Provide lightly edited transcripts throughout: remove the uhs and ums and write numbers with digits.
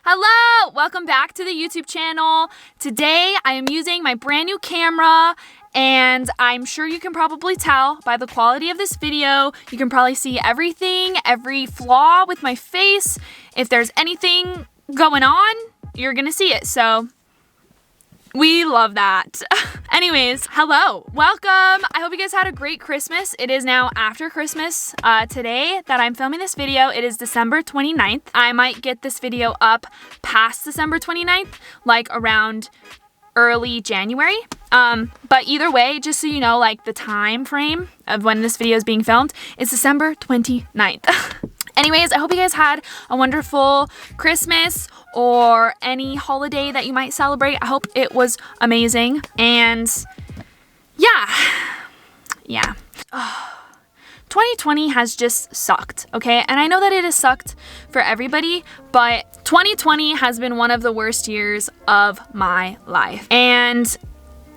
Hello! Welcome back to the YouTube channel. Today I am using my brand new camera, and I'm sure you can probably tell by the quality of this video. You can probably see everything, every flaw with my face. If there's anything going on, you're gonna see it. So we love that. Anyways, hello, welcome. I hope you guys had a great Christmas. It is now after Christmas today that I'm filming this video. It is December 29th. I might get this video up past December 29th, like around early January. But either way, just so you know, like the time frame of when this video is being filmed, it's December 29th. Anyways, I hope you guys had a wonderful Christmas or any holiday that you might celebrate. I hope it was amazing. And yeah. 2020 has just sucked, okay? And I know that it has sucked for everybody, but 2020 has been one of the worst years of my life. And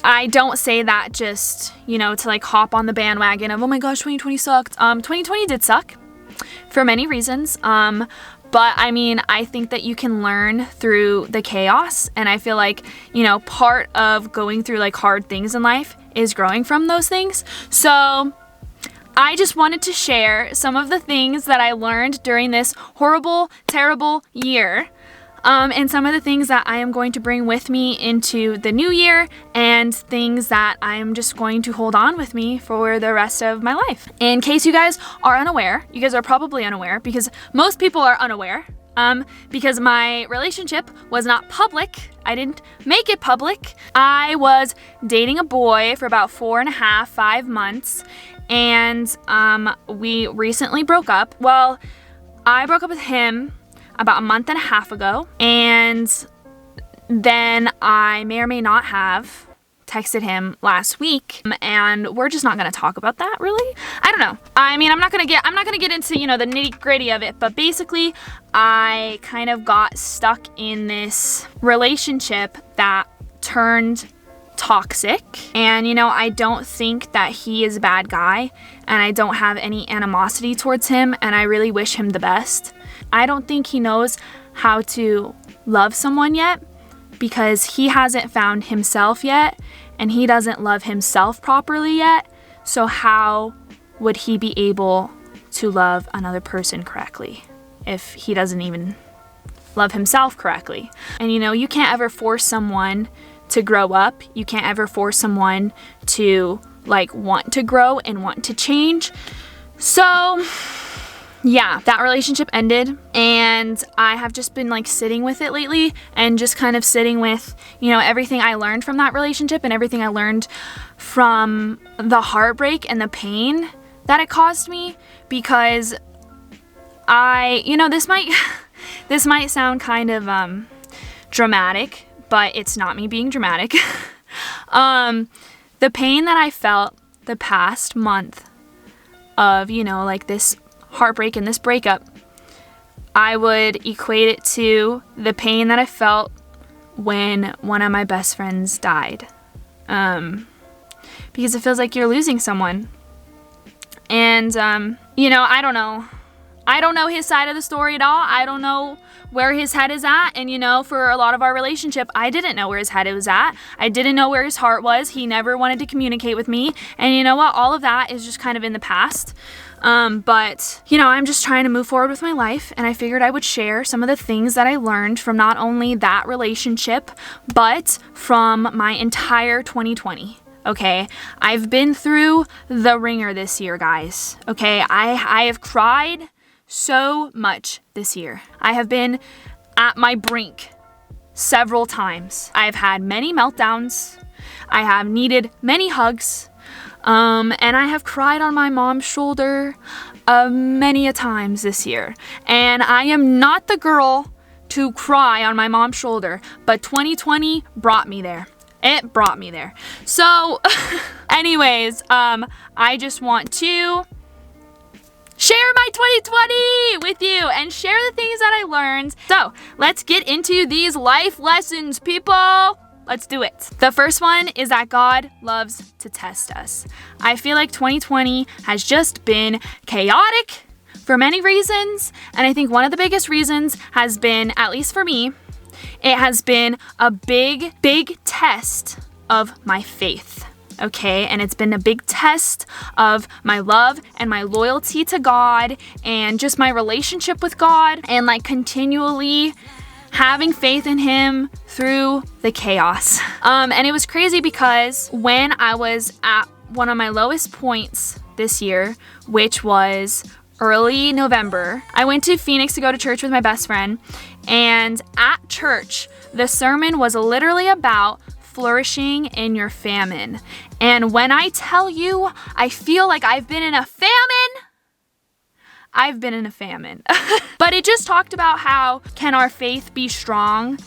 I don't say that just, to like hop on the bandwagon of, oh my gosh, 2020 sucked. 2020 did suck for many reasons. But I mean, I think that you can learn through the chaos. And I feel like, part of going through like hard things in life is growing from those things. So I just wanted to share some of the things that I learned during this horrible, terrible year. And some of the things that I am going to bring with me into the new year, and things that I am just going to hold on with me for the rest of my life. In case you guys are unaware, you guys are probably unaware because most people are unaware, because my relationship was not public. I didn't make it public. I was dating a boy for about 4.5, 5 months, and we recently broke up. Well, I broke up with him about a month and a half ago, and then I may or may not have texted him last week, and we're just not gonna talk about that, really. I don't know. I mean, I'm not gonna get into, the nitty-gritty of it, but basically I kind of got stuck in this relationship that turned toxic. And I don't think that he is a bad guy, and I don't have any animosity towards him, and I really wish him the best. I don't think he knows how to love someone yet, because he hasn't found himself yet, and he doesn't love himself properly yet. So how would he be able to love another person correctly if he doesn't even love himself correctly? And you can't ever force someone to grow up. You can't ever force someone to want to grow and want to change. So yeah, that relationship ended, and I have just been sitting with it lately, and just kind of sitting with, everything I learned from that relationship and everything I learned from the heartbreak and the pain that it caused me. Because this might sound kind of dramatic, but it's not me being dramatic. The pain that I felt the past month of, this heartbreak and this breakup, I would equate it to the pain that I felt when one of my best friends died. Because it feels like you're losing someone. And, I don't know. I don't know his side of the story at all. I don't know where his head is at. And, for a lot of our relationship, I didn't know where his head was at. I didn't know where his heart was. He never wanted to communicate with me. And you know what? All of that is just kind of in the past. But, I'm just trying to move forward with my life, and I figured I would share some of the things that I learned from not only that relationship, but from my entire 2020. Okay, I've been through the ringer this year, guys. Okay, I have cried so much this year. I have been at my brink several times. I've had many meltdowns. I have needed many hugs. And I have cried on my mom's shoulder many a times this year. And I am not the girl to cry on my mom's shoulder, but 2020 brought me there. It brought me there. So, anyways, I just want to share my 2020 with you and share the things that I learned. So, let's get into these life lessons, people. Let's do it. The first one is that God loves to test us. I feel like 2020 has just been chaotic, for many reasons. And I think one of the biggest reasons has been, at least for me, it has been a big test of my faith. Okay, and it's been a big test of my love and my loyalty to God and just my relationship with God and like continually having faith in Him through the chaos. And it was crazy because when I was at one of my lowest points this year, which was early November, I went to Phoenix to go to church with my best friend, and at church, the sermon was literally about flourishing in your famine. And when I tell you, I feel like I've been in a famine. I've been in a famine. But it just talked about how can our faith be strong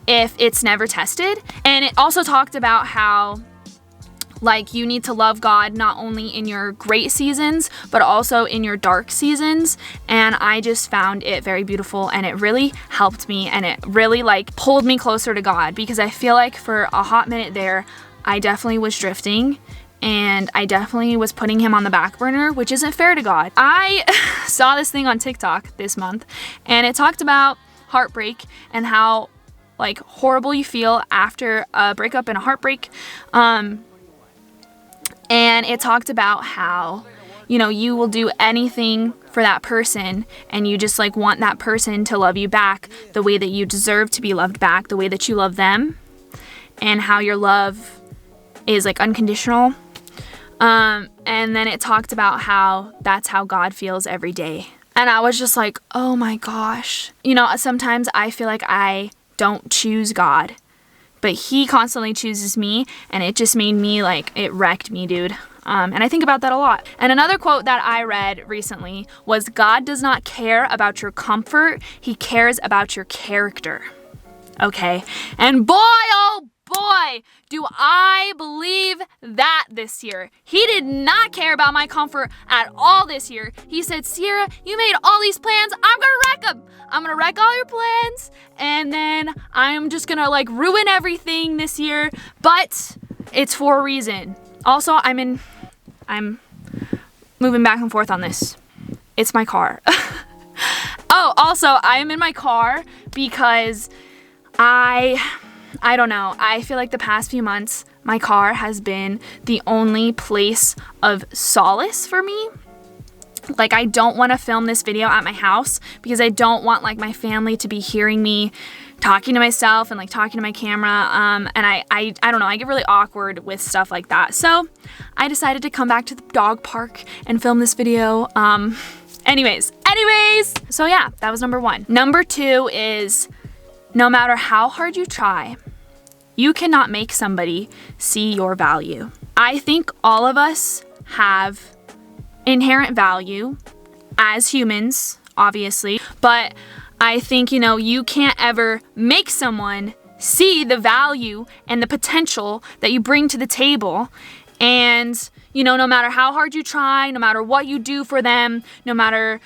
if it's never tested? And it also talked about how like you need to love God not only in your great seasons, but also in your dark seasons. And I just found it very beautiful, and it really helped me, and it really like pulled me closer to God, because I feel like for a hot minute there, I definitely was drifting, and I definitely was putting Him on the back burner, which isn't fair to God. I saw this thing on TikTok this month, and it talked about heartbreak and how like horrible you feel after a breakup and a heartbreak. And it talked about how, you know, you will do anything for that person, and you just like want that person to love you back the way that you deserve to be loved back, the way that you love them, and how your love is like unconditional. And then it talked about how that's how God feels every day. And I was just like, oh my gosh. You know, sometimes I feel like I don't choose God, but He constantly chooses me, and it just made me like, it wrecked me, dude. And I think about that a lot. And another quote that I read recently was, God does not care about your comfort. He cares about your character. Okay. And boy, oh boy, do I believe that this year. He did not care about my comfort at all this year. He said, Sierra, you made all these plans. I'm gonna wreck them. I'm gonna wreck all your plans, and then I'm just gonna like ruin everything this year, but it's for a reason. Also, I'm moving back and forth on this. It's my car. Oh, also, I'm in my car because I don't know. I feel like the past few months, my car has been the only place of solace for me. Like, I don't want to film this video at my house because I don't want like my family to be hearing me talking to myself and like talking to my camera. And I don't know, I get really awkward with stuff like that. So I decided to come back to the dog park and film this video. Anyways, so yeah, that was number 1. Number 2 is, no matter how hard you try, you cannot make somebody see your value. I think all of us have inherent value as humans, obviously, but I think, you know, you can't ever make someone see the value and the potential that you bring to the table. And, you know, no matter how hard you try, no matter what you do for them, no matter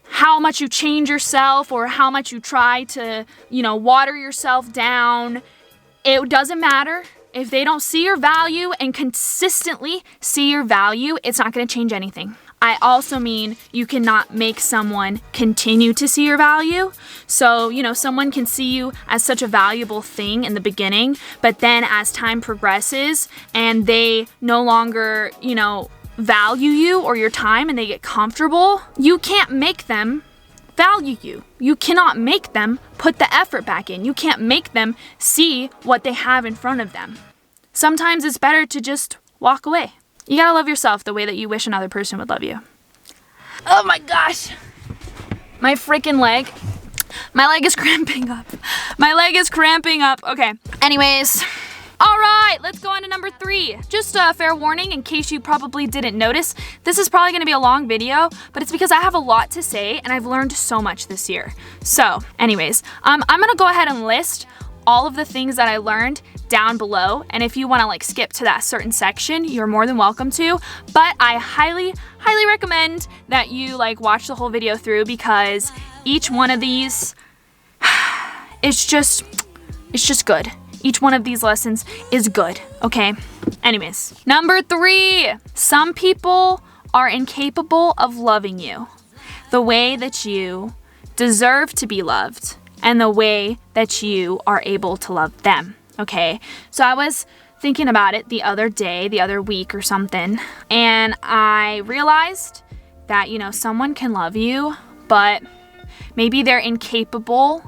how much you change yourself or how much you try to, you know, water yourself down, it doesn't matter. If they don't see your value and consistently see your value, it's not going to change anything. I also mean you cannot make someone continue to see your value. So, you know, someone can see you as such a valuable thing in the beginning, but then as time progresses and they no longer, you know, value you or your time and they get comfortable, you can't make them value you. You cannot make them put the effort back in. You can't make them see what they have in front of them. Sometimes it's better to just walk away. You gotta love yourself the way that you wish another person would love you. Oh my gosh. My freaking leg. My leg is cramping up. My leg is cramping up. Okay. Anyways. All right, let's go on to number 3. Just a fair warning in case you probably didn't notice. This is probably gonna be a long video, but it's because I have a lot to say and I've learned so much this year. So anyways, I'm gonna go ahead and list all of the things that I learned down below. And if you wanna like skip to that certain section, you're more than welcome to. But I highly recommend that you like watch the whole video through, because each one of these, it's just good. Each one of these lessons is good, okay? Anyways, number 3, some people are incapable of loving you. the way that you deserve to be loved and the way that you are able to love them, okay? So I was thinking about it the other week or something, and I realized that, someone can love you, but maybe they're incapable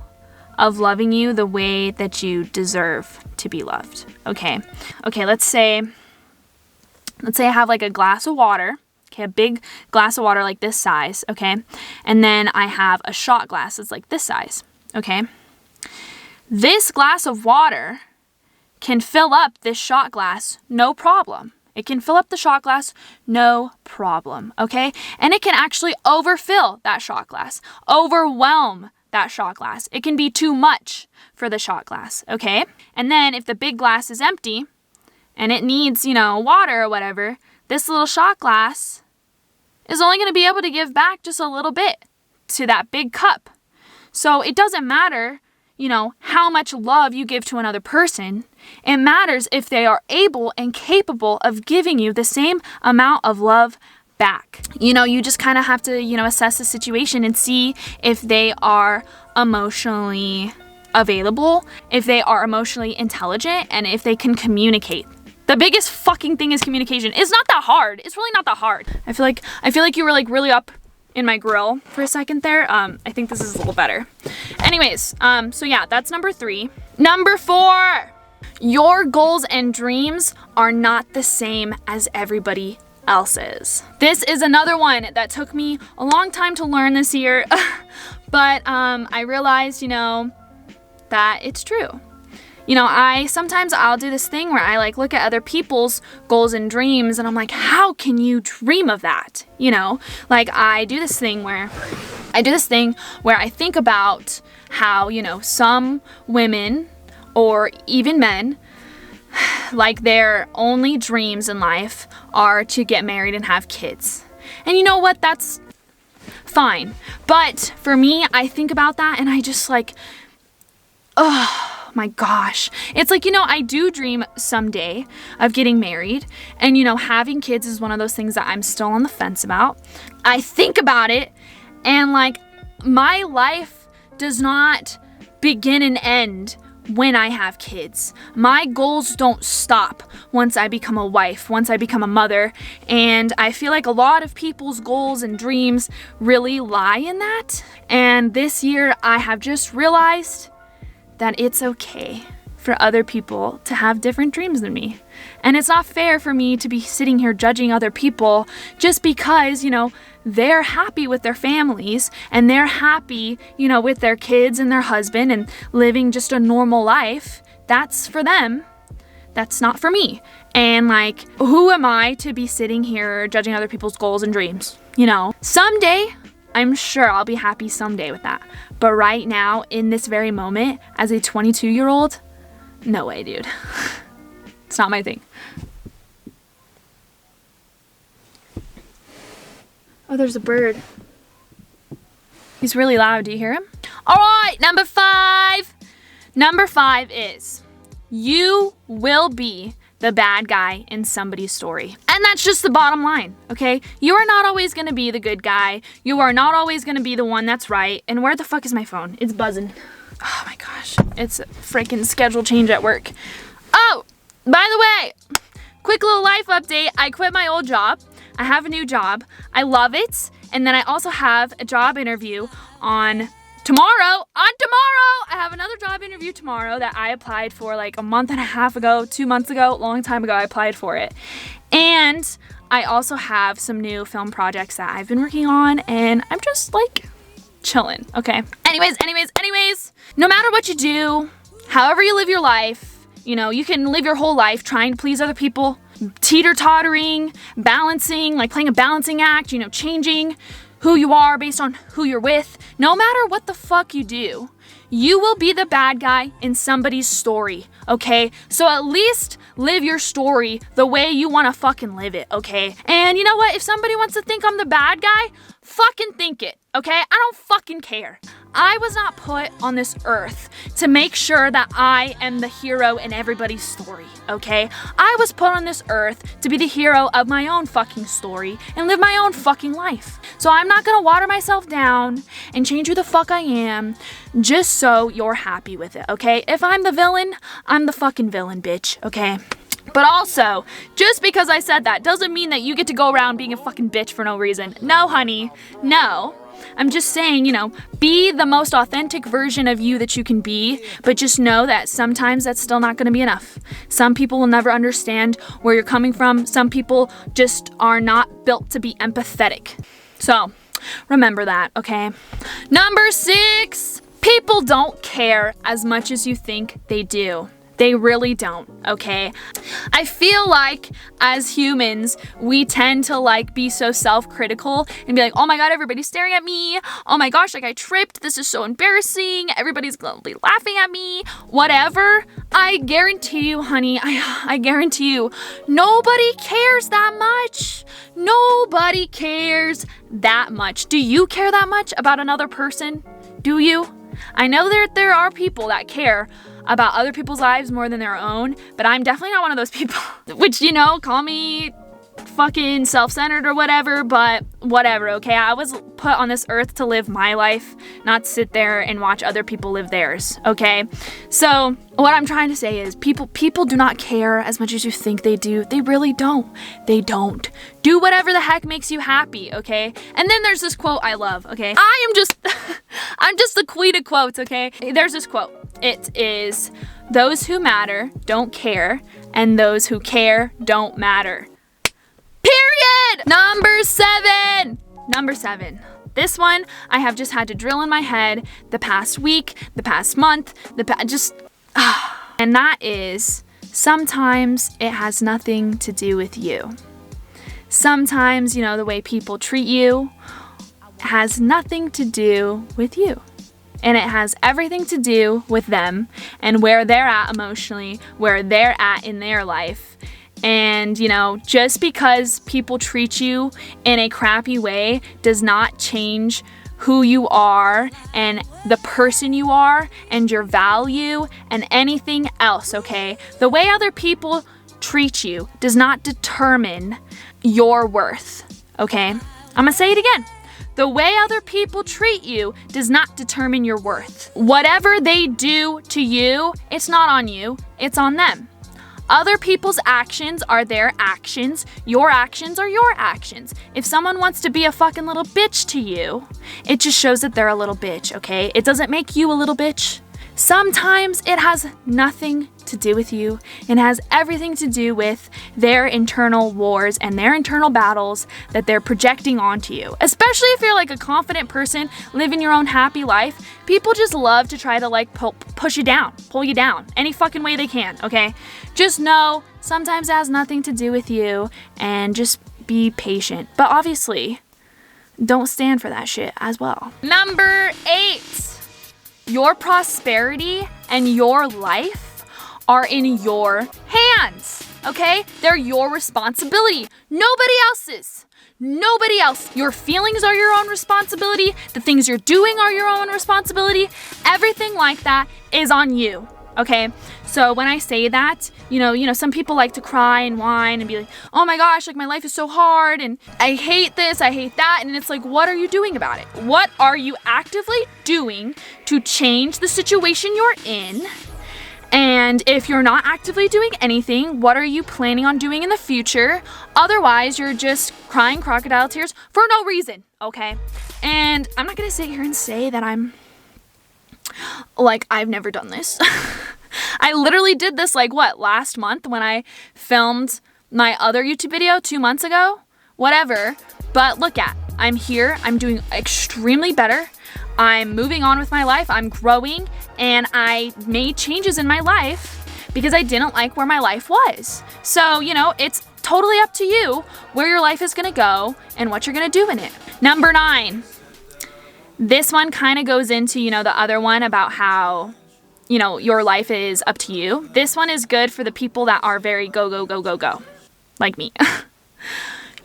of loving you the way that you deserve to be loved, okay? Okay, let's say I have like a glass of water, okay, a big glass of water like this size, okay? And then I have a shot glass that's like this size, okay? This glass of water can fill up this shot glass, no problem. It can fill up the shot glass, no problem, okay? And it can actually overfill that shot glass, overwhelm that shot glass. It can be too much for the shot glass, okay? And then if the big glass is empty and it needs, water or whatever, this little shot glass is only going to be able to give back just a little bit to that big cup. So it doesn't matter, how much love you give to another person. It matters if they are able and capable of giving you the same amount of love back. You just kind of have to, assess the situation and see if they are emotionally available, if they are emotionally intelligent, and if they can communicate. The biggest fucking thing is communication. It's not that hard. It's really not that hard. I feel like you were like really up in my grill for a second there. I think this is a little better. Anyways, so yeah, that's number 3. Number 4, your goals and dreams are not the same as everybody else's. This is another one that took me a long time to learn this year, but I realized, that it's true. I'll do this thing where I like look at other people's goals and dreams and I'm like, how can you dream of that? Like I do this thing where I think about how, some women or even men, like their only dreams in life are to get married and have kids. And you know what? That's fine. But for me, I think about that and I just like, oh my gosh. It's like, I do dream someday of getting married and, having kids is one of those things that I'm still on the fence about. I think about it and like my life does not begin and end when I have kids. My goals don't stop once I become a wife, once I become a mother. And I feel like a lot of people's goals and dreams really lie in that. And this year I have just realized that it's okay for other people to have different dreams than me. And it's not fair for me to be sitting here judging other people just because, they're happy with their families and they're happy, with their kids and their husband and living just a normal life. That's for them. That's not for me. And like, who am I to be sitting here judging other people's goals and dreams? Someday, I'm sure I'll be happy someday with that. But right now, in this very moment, as a 22-year-old, no way, dude. It's not my thing. Oh, there's a bird. He's really loud. Do you hear him? All right, number 5. Number 5 is you will be the bad guy in somebody's story. And that's just the bottom line, okay? You are not always gonna be the good guy. You are not always gonna be the one that's right. And where the fuck is my phone? It's buzzing. Oh my gosh, it's a freaking schedule change at work. Oh, by the way, quick little life update. I quit my old job. I have a new job. I love it. And then I also have a job interview on tomorrow. I have another job interview tomorrow that I applied for like a month and a half ago, 2 months ago, long time ago I applied for it. And I also have some new film projects that I've been working on and I'm just like chilling, okay? Anyways, no matter what you do, however you live your life, you can live your whole life trying to please other people, teeter-tottering, balancing, like playing a balancing act, changing who you are based on who you're with. No matter what the fuck you do, you will be the bad guy in somebody's story, okay? So at least live your story the way you want to fucking live it, okay? And you know what? If somebody wants to think I'm the bad guy, fucking think it, okay? I don't fucking care. I was not put on this earth to make sure that I am the hero in everybody's story, okay? I was put on this earth to be the hero of my own fucking story and live my own fucking life. So I'm not gonna water myself down and change who the fuck I am just so you're happy with it, okay? If I'm the villain, I'm the fucking villain, bitch, okay? But also, just because I said that doesn't mean that you get to go around being a fucking bitch for no reason. No, honey, no. I'm just saying, be the most authentic version of you that you can be, but just know that sometimes that's still not going to be enough. Some people will never understand where you're coming from. Some people just are not built to be empathetic. So, remember that, okay? Number 6, people don't care as much as you think they do. They really don't, okay? I feel like as humans, we tend to be so self-critical and be like, oh my God, everybody's staring at me. Oh my gosh, I tripped. This is so embarrassing. Everybody's gonna be laughing at me. Whatever. I guarantee you, honey, I guarantee you, nobody cares that much. Nobody cares that much. Do you care that much about another person? Do you? I know there are people that care about other people's lives more than their own, but I'm definitely not one of those people. Which, call me fucking self-centered or whatever, but whatever, okay? I was put on this earth to live my life, not sit there and watch other people live theirs, okay? So what I'm trying to say is people do not care as much as you think they do. They really don't. They don't. Do whatever the heck makes you happy, okay? And then there's this quote I love, okay? I'm just the queen of quotes, okay? There's this quote. It is, those who matter don't care, and those who care don't matter. Period! Number 7. This one I have just had to drill in my head the past week, the past month, and that is, sometimes it has nothing to do with you. Sometimes, the way people treat you has nothing to do with you. And it has everything to do with them and where they're at emotionally, where they're at in their life. And, just because people treat you in a crappy way does not change who you are and the person you are and your value and anything else, okay? The way other people treat you does not determine your worth, okay? I'm gonna say it again. The way other people treat you does not determine your worth. Whatever they do to you, it's not on you, it's on them. Other people's actions are their actions. Your actions are your actions. If someone wants to be a fucking little bitch to you, it just shows that they're a little bitch, okay? It doesn't make you a little bitch. Sometimes it has nothing to do with you. It has everything to do with their internal wars and their internal battles that they're projecting onto you. Especially if you're a confident person living your own happy life, people just love to try to push you down, pull you down, any fucking way they can, okay? Just know sometimes it has nothing to do with you and just be patient. But obviously, don't stand for that shit as well. Number 8. Your prosperity and your life are in your hands, okay? They're your responsibility. Nobody else's. Nobody else. Your feelings are your own responsibility. The things you're doing are your own responsibility. Everything like that is on you, okay? So when I say that, some people like to cry and whine and be like, oh my gosh, my life is so hard and I hate this, I hate that. And it's what are you doing about it? What are you actively doing to change the situation you're in? And if you're not actively doing anything, what are you planning on doing in the future? Otherwise, you're just crying crocodile tears for no reason, okay? And I'm not gonna sit here and say that I'm I've never done this. I literally did this last month when I filmed my other YouTube video 2 months ago, whatever. But I'm here, I'm doing extremely better. I'm moving on with my life, I'm growing, and I made changes in my life because I didn't like where my life was. So, it's totally up to you where your life is gonna go and what you're gonna do in it. Number 9. This one kind of goes into, the other one about how, your life is up to you. This one is good for the people that are very go, go, go, go, go, like me.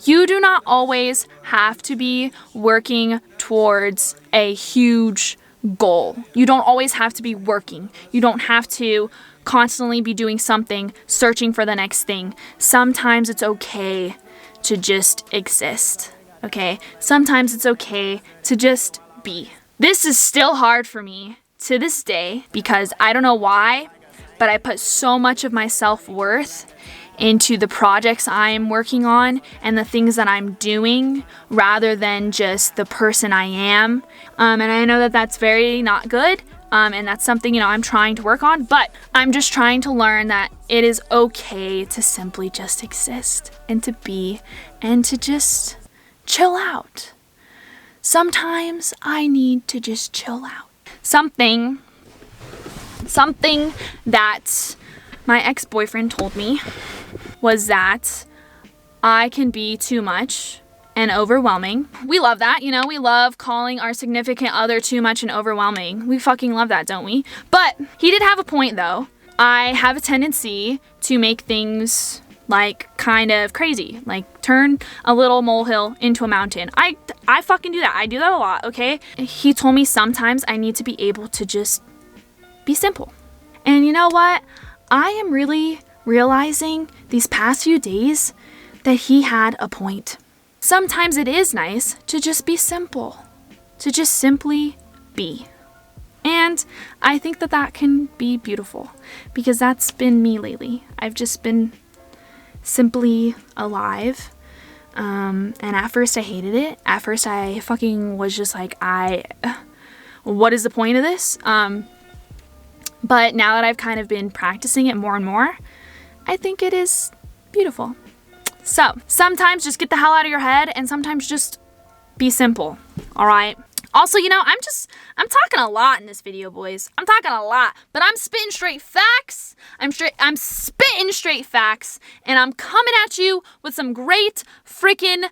You do not always have to be working towards a huge goal. You don't always have to be working. You don't have to constantly be doing something, searching for the next thing. Sometimes it's okay to just exist, okay? Sometimes it's okay to just be. This is still hard for me to this day because I don't know why, but I put so much of my self-worth into the projects I'm working on and the things that I'm doing rather than just the person I am. And I know that that's very not good. And that's something, you know, I'm trying to work on, but I'm just trying to learn that it is okay to simply just exist and to be and to just chill out. Sometimes I need to just chill out. Something that my ex-boyfriend told me was that I can be too much and overwhelming. We love that, you know, we love calling our significant other too much and overwhelming. We fucking love that, don't we? But he did have a point though. I have a tendency to make things like kind of crazy, like turn a little molehill into a mountain. I fucking do that. I do that a lot, okay? He told me sometimes I need to be able to just be simple. And you know what? I am really realizing these past few days that he had a point. Sometimes it is nice to just be simple, to just simply be. And I think that that can be beautiful because that's been me lately. I've just been simply alive. And at first I hated it. At first I fucking was just like, what is the point of this? But now that I've kind of been practicing it more and more, I think it is beautiful. So sometimes just get the hell out of your head and sometimes just be simple. All right. Also, you know, I'm talking a lot in this video, boys. I'm talking a lot, but I'm spitting straight facts. I'm spitting straight facts and I'm coming at you with some great freaking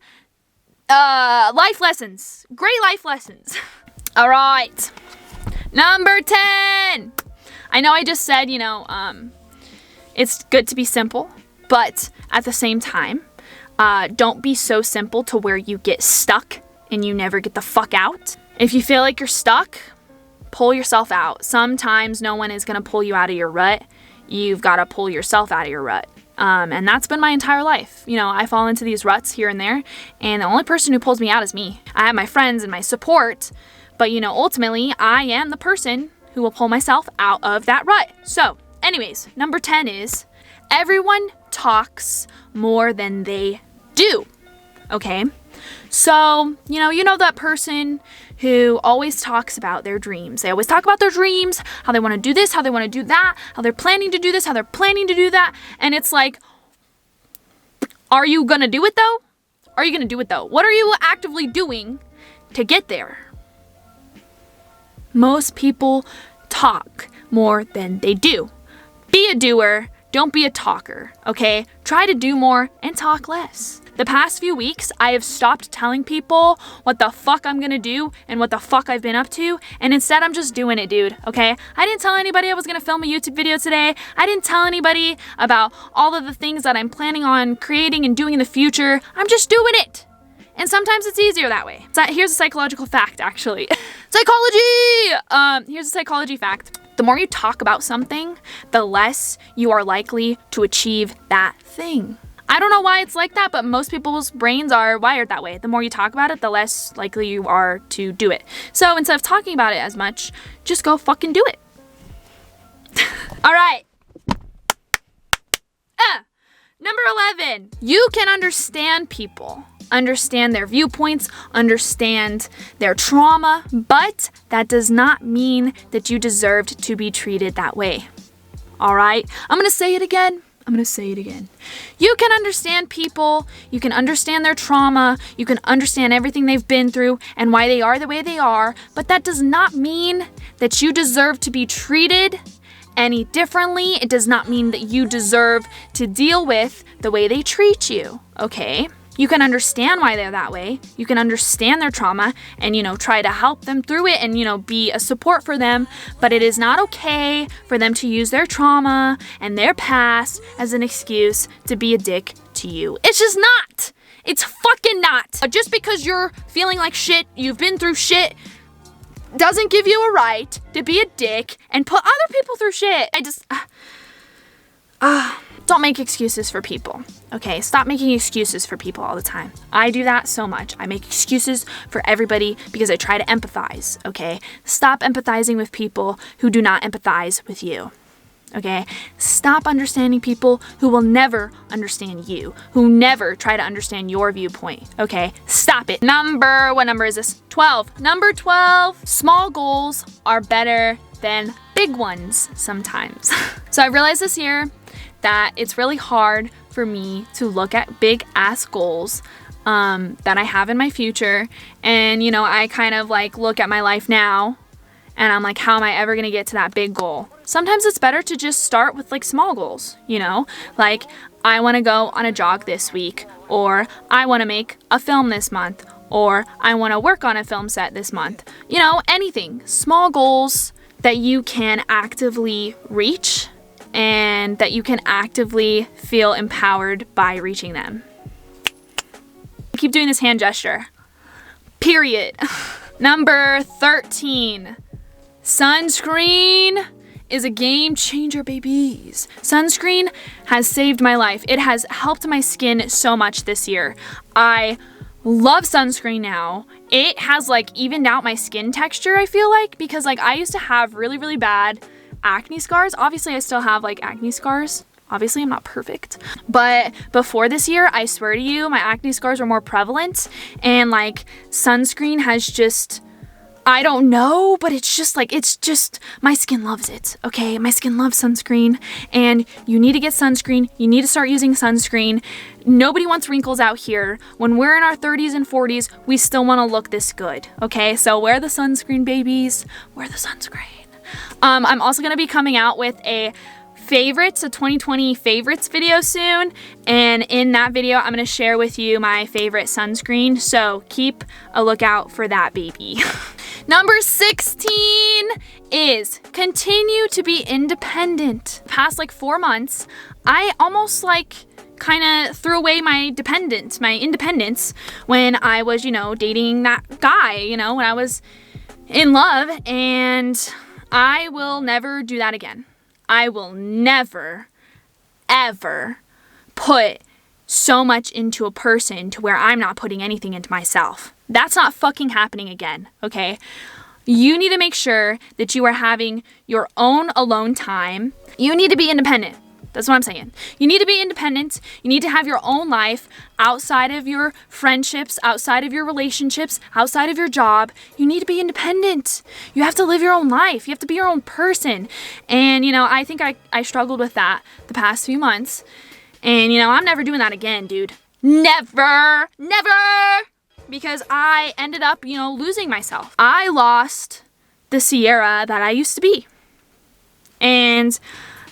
life lessons. Great life lessons. All right. Number 10. I know I just said, you know, it's good to be simple, but at the same time, don't be so simple to where you get stuck and you never get the fuck out. If you feel like you're stuck, pull yourself out. Sometimes no one is going to pull you out of your rut. You've got to pull yourself out of your rut. And that's been my entire life. You know, I fall into these ruts here and there, and the only person who pulls me out is me. I have my friends and my support, but you know, ultimately, I am the person who will pull myself out of that rut. So, anyways, number 10 is everyone talks more than they do. Okay? So, you know that person who always talks about their dreams. They always talk about their dreams, how they want to do this, how they want to do that, how they're planning to do this, how they're planning to do that. And it's like, are you going to do it though? Are you going to do it though? What are you actively doing to get there? Most people talk more than they do. Be a doer, don't be a talker, okay? Try to do more and talk less. The past few weeks, I have stopped telling people what the fuck I'm gonna do and what the fuck I've been up to, and instead I'm just doing it, dude, okay? I didn't tell anybody I was gonna film a YouTube video today. I didn't tell anybody about all of the things that I'm planning on creating and doing in the future. I'm just doing it. And sometimes it's easier that way. So here's a psychological fact, actually. Psychology! Here's a psychology fact. The more you talk about something, the less you are likely to achieve that thing. I don't know why it's like that, but most people's brains are wired that way. The more you talk about it, the less likely you are to do it. So instead of talking about it as much, just go fucking do it. All right. Number 11. You can understand people. Understand their viewpoints, understand their trauma, but that does not mean that you deserved to be treated that way. All right? I'm going to say it again. You can understand people, you can understand their trauma, you can understand everything they've been through and why they are the way they are, but that does not mean that you deserve to be treated any differently. It does not mean that you deserve to deal with the way they treat you, okay? You can understand why they're that way. You can understand their trauma and, try to help them through it and, be a support for them. But it is not okay for them to use their trauma and their past as an excuse to be a dick to you. It's just not. It's fucking not. Just because you're feeling like shit, you've been through shit, doesn't give you a right to be a dick and put other people through shit. Don't make excuses for people, okay? Stop making excuses for people all the time. I do that so much. I make excuses for everybody because I try to empathize, okay? Stop empathizing with people who do not empathize with you, okay? Stop understanding people who will never understand you, who never try to understand your viewpoint, okay? Stop it. What number is this? 12. Number 12, small goals are better than big ones sometimes. So I realized this year that it's really hard for me to look at big ass goals that I have in my future. And, you know, I kind of like look at my life now and I'm like, how am I ever gonna get to that big goal? Sometimes it's better to just start with like small goals, you know? Like, I wanna go on a jog this week, or I wanna make a film this month, or I wanna work on a film set this month. You know, anything. Small goals that you can actively reach and that you can actively feel empowered by reaching them. I keep doing this hand gesture. Period. Number 13. Sunscreen is a game changer, babies. Sunscreen has saved my life. It has helped my skin so much this year. I love sunscreen now. It has like evened out my skin texture, I feel like, because like I used to have really, really bad acne scars. Obviously, I still have like acne scars. Obviously, I'm not perfect. But before this year, I swear to you, my acne scars were more prevalent. And like sunscreen has just, I don't know, but it's just, my skin loves it, okay? My skin loves sunscreen, and you need to get sunscreen. You need to start using sunscreen. Nobody wants wrinkles out here. When we're in our 30s and 40s, we still want to look this good, okay? So wear the sunscreen, babies. Wear the sunscreen. I'm also going to be coming out with a 2020 favorites video soon, and in that video I'm going to share with you my favorite sunscreen, so keep a lookout for that, baby. Number 16 is continue to be independent. Past like 4 months, I almost like kind of threw away my independence when I was, you know, dating that guy, you know, when I was in love, and I will never do that again. I will never, ever put so much into a person to where I'm not putting anything into myself. That's not fucking happening again, okay? You need to make sure that you are having your own alone time. You need to be independent. That's what I'm saying. You need to be independent. You need to have your own life outside of your friendships, outside of your relationships, outside of your job. You need to be independent. You have to live your own life. You have to be your own person. And, you know, I think I struggled with that the past few months. And, you know, I'm never doing that again, dude. Never. Never. Because I ended up, you know, losing myself. I lost the Sierra that I used to be. And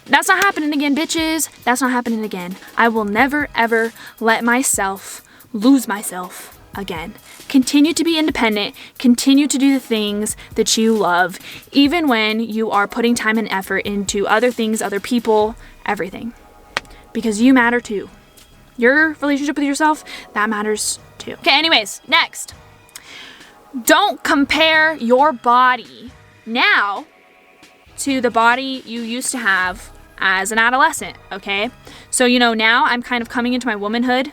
that's not happening again, bitches. That's not happening again. I will never, ever let myself lose myself again. Continue to be independent. Continue to do the things that you love, even when you are putting time and effort into other things, other people, everything. Because you matter too. Your relationship with yourself, that matters too. Okay, anyways, next. Don't compare your body now to the body you used to have as an adolescent, okay? So, you know, now I'm kind of coming into my womanhood.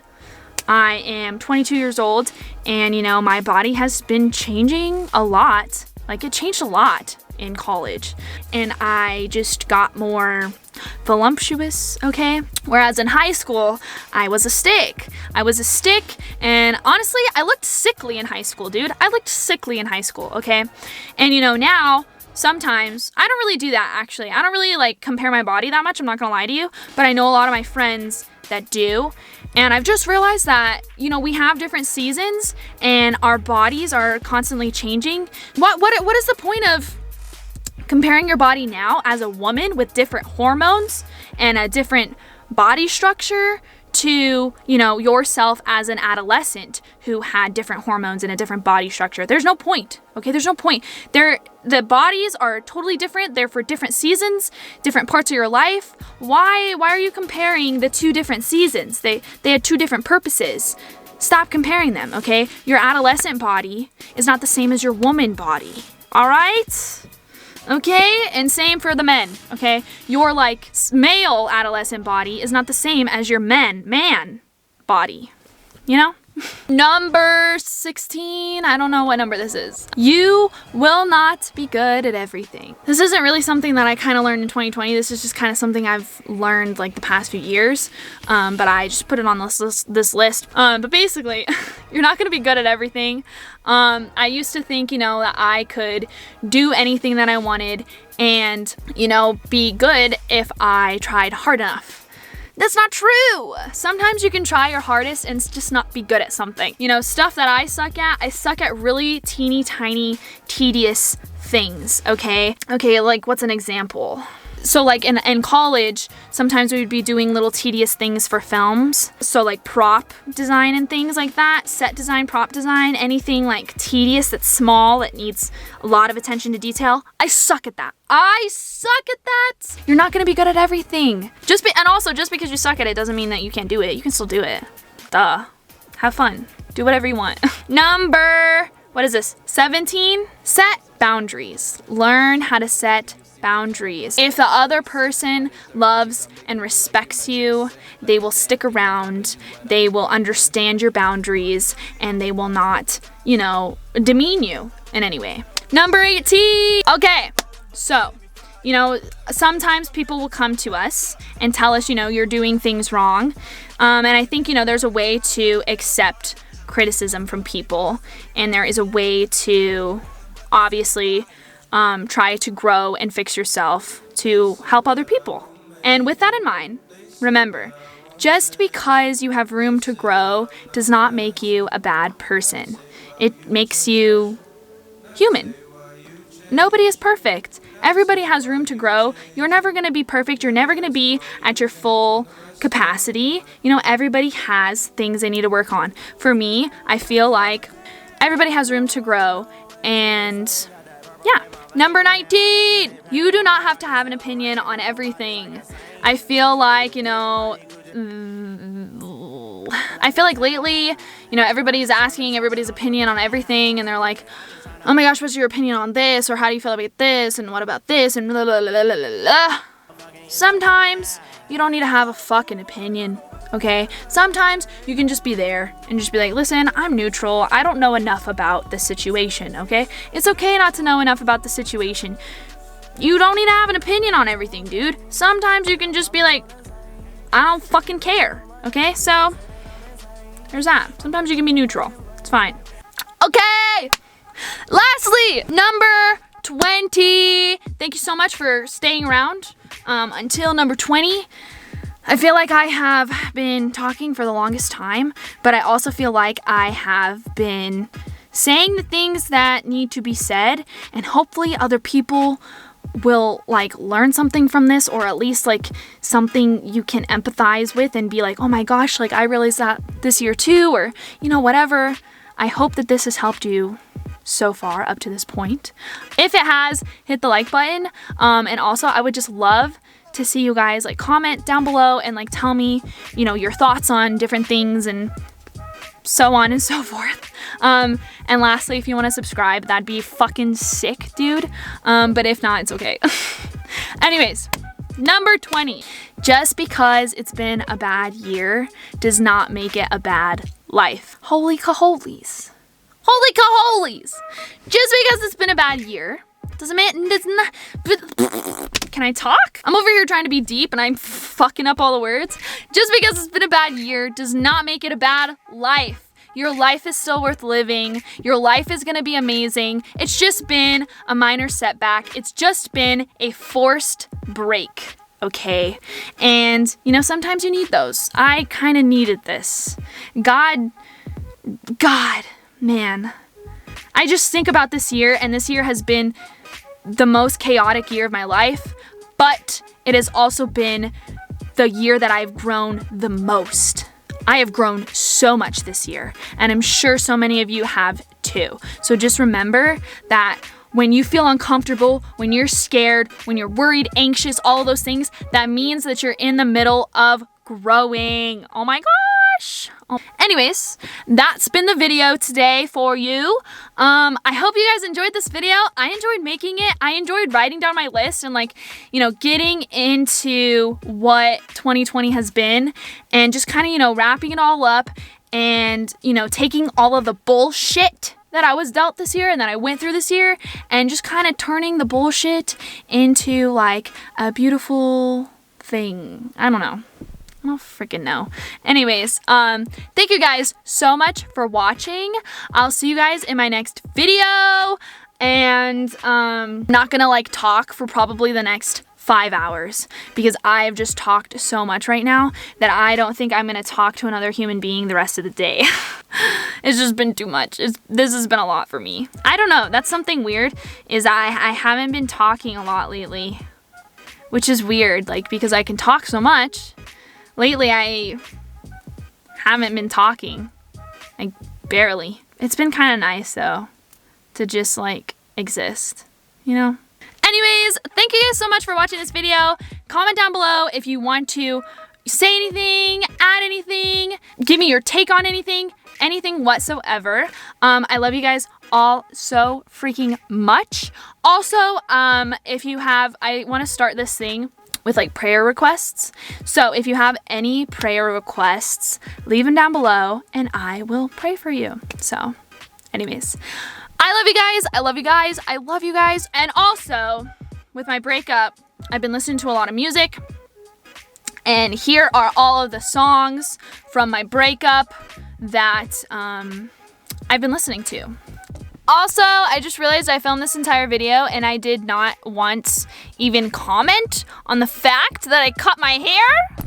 I am 22 years old, and, you know, my body has been changing a lot. Like, it changed a lot in college, and I just got more voluptuous, okay? Whereas in high school, I was a stick. And honestly, I looked sickly in high school, dude. I looked sickly in high school, okay? And, you know, now, sometimes, I don't really do that, actually. I don't really, like, compare my body that much, I'm not gonna lie to you, but I know a lot of my friends that do, and I've just realized that, you know, we have different seasons, and our bodies are constantly changing. What is the point of comparing your body now as a woman with different hormones and a different body structure to, you know, yourself as an adolescent who had different hormones and a different body structure? There's no point, okay? There's no point. The bodies are totally different. They're for different seasons, different parts of your life. Why are you comparing the two different seasons? They had two different purposes. Stop comparing them, okay? Your adolescent body is not the same as your woman body, all right? Okay, and same for the men, okay? Your like male adolescent body is not the same as your man body, you know? Number 16, I don't know what number this is. You will not be good at everything. This isn't really something that I kind of learned in 2020. This is just kind of something I've learned like the past few years, but I just put it on this list. But basically, you're not gonna be good at everything. I used to think, you know, that I could do anything that I wanted and, you know, be good if I tried hard enough. That's not true. Sometimes you can try your hardest and just not be good at something. You know, stuff that I suck at really teeny tiny, tedious things, okay? Okay, like what's an example? So like in college, sometimes we would be doing little tedious things for films. So like prop design and things like that, set design, prop design, anything like tedious that's small, that needs a lot of attention to detail. I suck at that. I suck at that. You're not gonna be good at everything. And also just because you suck at it doesn't mean that you can't do it. You can still do it. Duh. Have fun. Do whatever you want. Number, what is this? 17? Set boundaries. Learn how to set boundaries. If the other person loves and respects you, they will stick around, they will understand your boundaries, and they will not, you know, demean you in any way. Number 18. Okay, so, you know, sometimes people will come to us and tell us, you know, you're doing things wrong. And I think, you know, there's a way to accept criticism from people, and there is a way to obviously try to grow and fix yourself to help other people. And with that in mind, remember, just because you have room to grow does not make you a bad person. It makes you human. Nobody is perfect. Everybody has room to grow. You're never going to be perfect. You're never going to be at your full capacity. You know, everybody has things they need to work on. For me, I feel like everybody has room to grow, and yeah. Number 19, you do not have to have an opinion on everything. I feel like, you know, lately, you know, everybody's asking everybody's opinion on everything, and they're like, oh my gosh, what's your opinion on this? Or how do you feel about this? And what about this? And blah, blah, blah, blah, blah, blah. Sometimes you don't need to have a fucking opinion. Okay, sometimes you can just be there and just be like, listen, I'm neutral. I don't know enough about the situation, okay? It's okay not to know enough about the situation. You don't need to have an opinion on everything, dude. Sometimes you can just be like, I don't fucking care, okay? So, there's that. Sometimes you can be neutral. It's fine. Okay! Lastly, number 20. Thank you so much for staying around until number 20. I feel like I have been talking for the longest time, but I also feel like I have been saying the things that need to be said, and hopefully other people will like learn something from this, or at least like something you can empathize with and be like, oh my gosh, like I realized that this year too, or you know, whatever. I hope that this has helped you so far up to this point. If it has, hit the like button, and also I would just love to see you guys like comment down below and like tell me, you know, your thoughts on different things and so on and so forth. And lastly, if you want to subscribe, that'd be fucking sick, dude. But if not, it's okay. Anyways, number 20. Just because it's been a bad year does not make it a bad life. Holy caholies. Holy caholies. Just because it's been a bad year doesn't not. Can I talk? I'm over here trying to be deep and I'm fucking up all the words. Just because it's been a bad year does not make it a bad life. Your life is still worth living. Your life is gonna be amazing. It's just been a minor setback. It's just been a forced break, okay? And, you know, sometimes you need those. I kind of needed this. God, man. I just think about this year, and this year has been the most chaotic year of my life, but it has also been the year that I've grown the most. I have grown so much this year, and I'm sure so many of you have too. So just remember that when you feel uncomfortable, when you're scared, when you're worried, anxious, all of those things, that means that you're in the middle of growing. Oh my wish. Anyways, that's been the video today for you. I hope you guys enjoyed this video. I enjoyed making it. I enjoyed writing down my list and like, you know, getting into what 2020 has been and just kind of, you know, wrapping it all up and, you know, taking all of the bullshit that I was dealt this year and that I went through this year and just kind of turning the bullshit into like a beautiful thing. I don't know. I don't freaking know. Anyways, thank you guys so much for watching. I'll see you guys in my next video. And not gonna like talk for probably the next 5 hours because I've just talked so much right now that I don't think I'm gonna talk to another human being the rest of the day. It's just been too much. This has been a lot for me. I don't know. That's something weird is I haven't been talking a lot lately, which is weird, like because I can talk so much. Lately, I haven't been talking, like barely. It's been kind of nice though to just like exist, you know? Anyways, thank you guys so much for watching this video. Comment down below if you want to say anything, add anything, give me your take on anything whatsoever. I love you guys all so freaking much. Also, if you have, I want to start this thing with like prayer requests. So if you have any prayer requests, leave them down below and I will pray for you. So anyways, I love you guys. I love you guys. I love you guys. And also with my breakup, I've been listening to a lot of music and here are all of the songs from my breakup that I've been listening to. Also, I just realized I filmed this entire video and I did not once even comment on the fact that I cut my hair.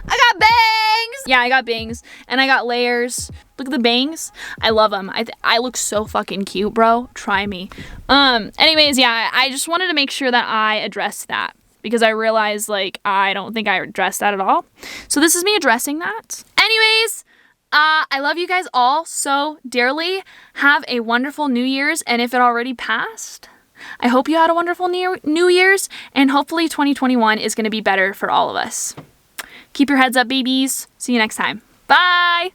I got bangs! Yeah, I got bangs and I got layers. Look at the bangs. I love them. I look so fucking cute, bro. Try me. Anyways, yeah, I just wanted to make sure that I addressed that because I realized like I don't think I addressed that at all. So this is me addressing that. Anyways, I love you guys all so dearly. Have a wonderful New Year's, and if it already passed, I hope you had a wonderful New Year's, and hopefully 2021 is going to be better for all of us. Keep your heads up, babies. See you next time. Bye!